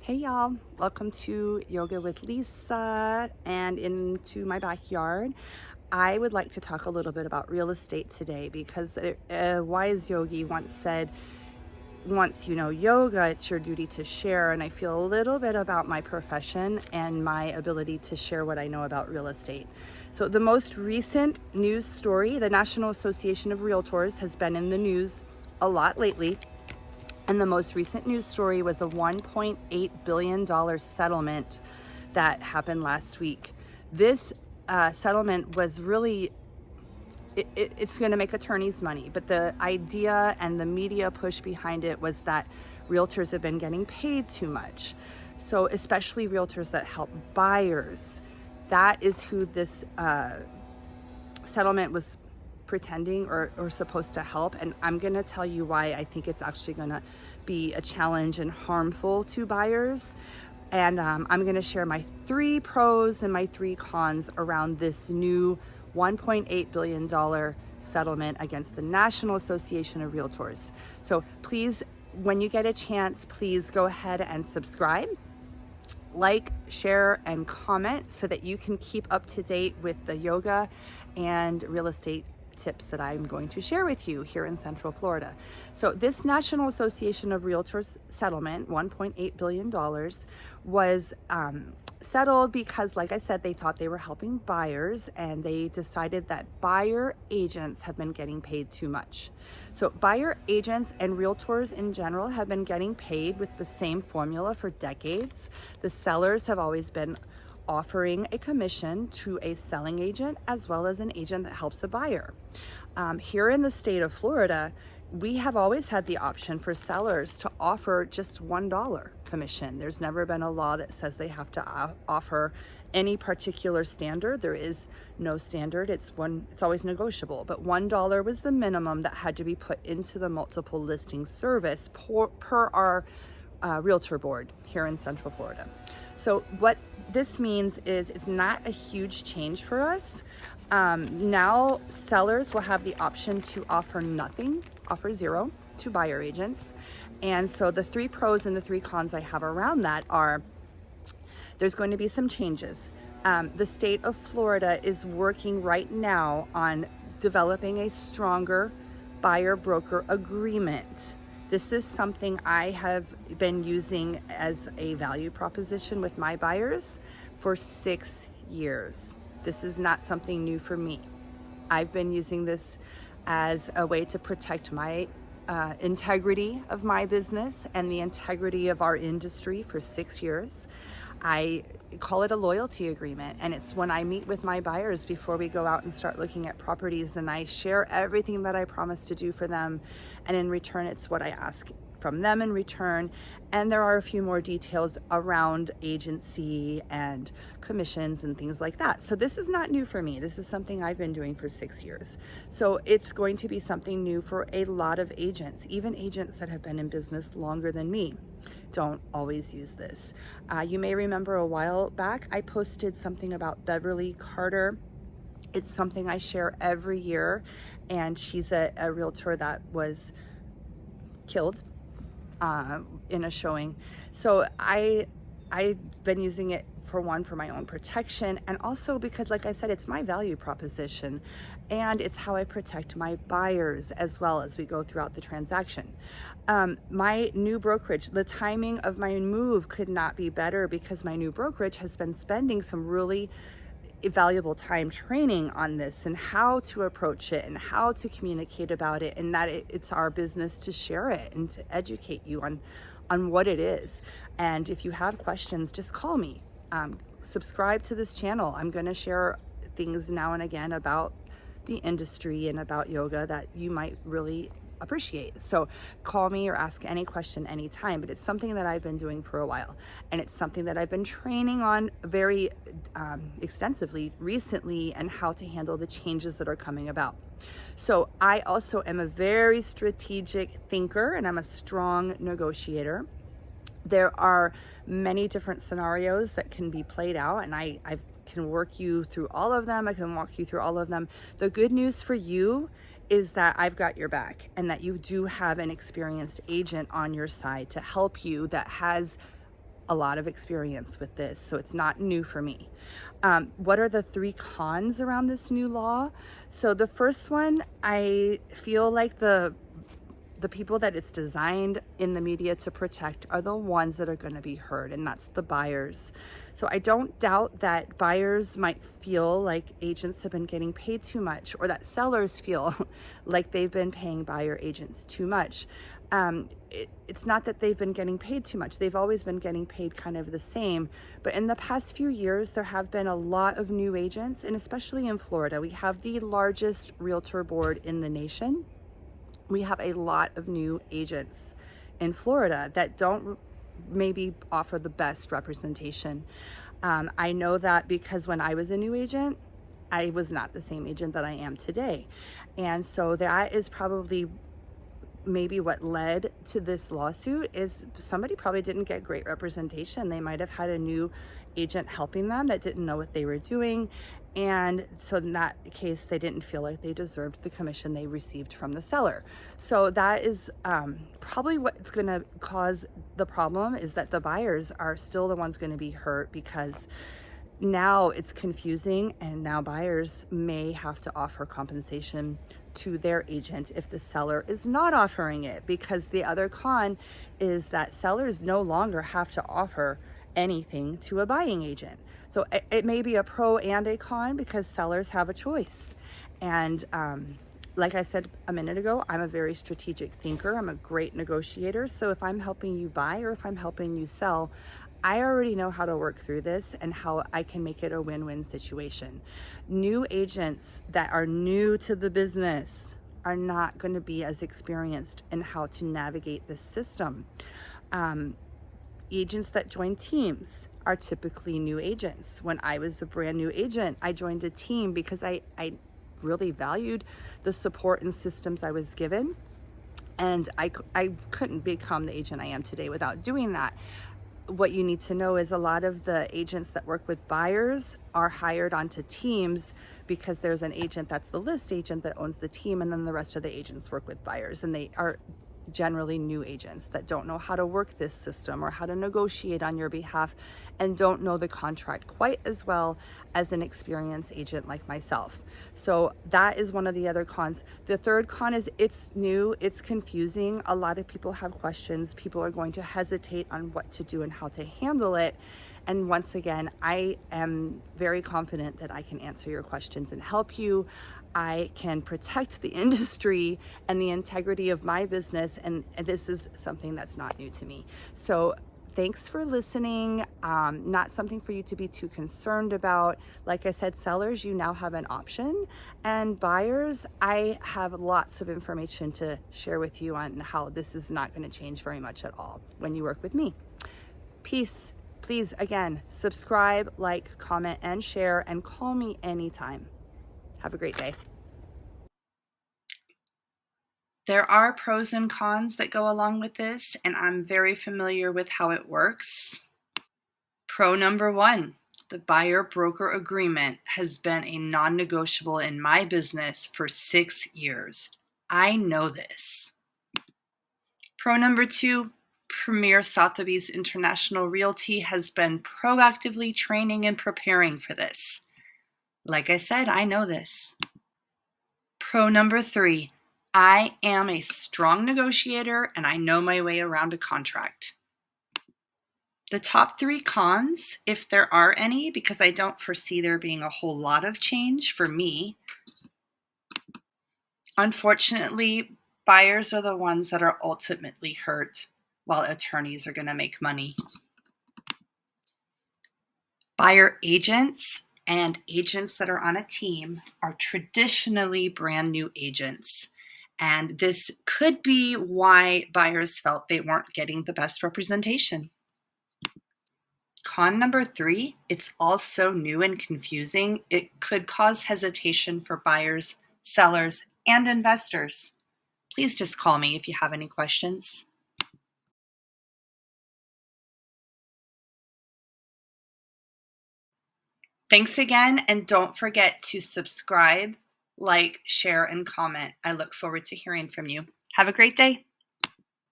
Hey y'all, welcome to Yoga with Lisa and into my backyard. I would like to talk a little bit about real estate today because a wise yogi once said, once you know yoga, it's your duty to share. And I feel a little bit about my profession and my ability to share what I know about real estate. So the most recent news story, the National Association of Realtors has been in the news a lot lately. And the most recent news story was a $1.8 billion settlement that happened last week. This settlement was really, it's going to make attorneys money, but the idea and the media push behind it was that realtors have been getting paid too much. So especially realtors that help buyers. That is who this settlement was pretending or supposed to help, and I'm going to tell you why I think it's actually going to be a challenge and harmful to buyers. And I'm going to share my 3 pros and my 3 cons around this new $1.8 billion settlement against the National Association of Realtors. So please, when you get a chance, please go ahead and subscribe, like, share, and comment so that you can keep up to date with the yoga and real estate tips that I'm going to share with you here in Central Florida. So this National Association of Realtors settlement, $1.8 billion, was settled because, like I said, they thought they were helping buyers, and they decided that buyer agents have been getting paid too much. So buyer agents and realtors in general have been getting paid with the same formula for decades. The sellers have always been offering a commission to a selling agent as well as an agent that helps a buyer. Here in the state of Florida, we have always had the option for sellers to offer just $1 commission. There's never been a law that says they have to offer any particular standard. There is no standard. It's always negotiable, but $1 was the minimum that had to be put into the multiple listing service per our realtor board here in Central Florida. So what this means is it's not a huge change for us. Now sellers will have the option to offer nothing, offer zero to buyer agents. And so the 3 pros and the 3 cons I have around that are, there's going to be some changes. The state of Florida is working right now on developing a stronger buyer-broker agreement. This is something I have been using as a value proposition with my buyers for 6 years. This is not something new for me. I've been using this as a way to protect my integrity of my business and the integrity of our industry for 6 years. I call it a loyalty agreement, and it's when I meet with my buyers before we go out and start looking at properties, and I share everything that I promise to do for them, and in return it's what I ask from them in return. And there are a few more details around agency and commissions and things like that. So this is not new for me. This is something I've been doing for 6 years. So it's going to be something new for a lot of agents. Even agents that have been in business longer than me don't always use this. You may remember a while back I posted something about Beverly Carter. It's something I share every year, and she's a realtor that was killed in a showing. So I've been using it for my own protection, and also because, like I said, it's my value proposition, and it's how I protect my buyers as well as we go throughout the transaction. My new brokerage, the timing of my move could not be better, because my new brokerage has been spending some really valuable time training on this and how to approach it and how to communicate about it, and that it's our business to share it and to educate you on what it is. And if you have questions, just call me. Subscribe to this channel. I'm going to share things now and again about the industry and about yoga that you might really appreciate. So call me or ask any question anytime, but it's something that I've been doing for a while, and it's something that I've been training on very extensively recently, and how to handle the changes that are coming about. So I also am a very strategic thinker, and I'm a strong negotiator. There are many different scenarios that can be played out, and I can work you through all of them. I can walk you through all of them. The good news for you is that I've got your back, and that you do have an experienced agent on your side to help you that has a lot of experience with this, so it's not new for me. What are the 3 cons around this new law? So the first one, I feel like the people that it's designed in the media to protect are the ones that are going to be hurt, and that's the buyers. So I don't doubt that buyers might feel like agents have been getting paid too much, or that sellers feel like they've been paying buyer agents too much. It's not that they've been getting paid too much. They've always been getting paid kind of the same. But in the past few years, there have been a lot of new agents, and especially in Florida, we have the largest realtor board in the nation. We have a lot of new agents in Florida that don't maybe offer the best representation. I know that because when I was a new agent, I was not the same agent that I am today. And so that is probably maybe what led to this lawsuit, is somebody probably didn't get great representation. They might have had a new agent helping them that didn't know what they were doing. And so in that case, they didn't feel like they deserved the commission they received from the seller. So that is probably what's going to cause the problem, is that the buyers are still the ones going to be hurt, because now it's confusing, and now buyers may have to offer compensation to their agent if the seller is not offering it, because the other con is that sellers no longer have to offer anything to a buying agent. So it may be a pro and a con, because sellers have a choice. And like I said a minute ago, I'm a very strategic thinker. I'm a great negotiator. So if I'm helping you buy or if I'm helping you sell, I already know how to work through this and how I can make it a win-win situation. New agents that are new to the business are not going to be as experienced in how to navigate this system. Agents that join teams are typically new agents. When I was a brand new agent, I joined a team because I really valued the support and systems I was given. And I couldn't become the agent I am today without doing that. What you need to know is a lot of the agents that work with buyers are hired onto teams because there's an agent that's the list agent that owns the team, and then the rest of the agents work with buyers, and they are generally new agents that don't know how to work this system or how to negotiate on your behalf, and don't know the contract quite as well as an experienced agent like myself. So that is one of the other cons. The third con is it's new, it's confusing. A lot of people have questions. People are going to hesitate on what to do and how to handle it. And once again, I am very confident that I can answer your questions and help you. I can protect the industry and the integrity of my business, and this is something that's not new to me. So thanks for listening. Not something for you to be too concerned about. Like I said, sellers, you now have an option, and buyers, I have lots of information to share with you on how this is not going to change very much at all when you work with me. Peace. Please, again, subscribe, like, comment, and share, and call me anytime. Have a great day. There are pros and cons that go along with this, and I'm very familiar with how it works. Pro number 1, the buyer-broker agreement has been a non-negotiable in my business for 6 years. I know this. Pro number 2, Premier Sotheby's International Realty has been proactively training and preparing for this. Like I said, I know this. Pro number 3, I am a strong negotiator and I know my way around a contract. The top 3 cons, if there are any, because I don't foresee there being a whole lot of change for me. Unfortunately, buyers are the ones that are ultimately hurt, while attorneys are going to make money. Buyer agents and agents that are on a team are traditionally brand new agents. And this could be why buyers felt they weren't getting the best representation. Con number 3, it's all so new and confusing, it could cause hesitation for buyers, sellers, and investors. Please just call me if you have any questions. Thanks again, and don't forget to subscribe, like, share, and comment. I look forward to hearing from you. Have a great day.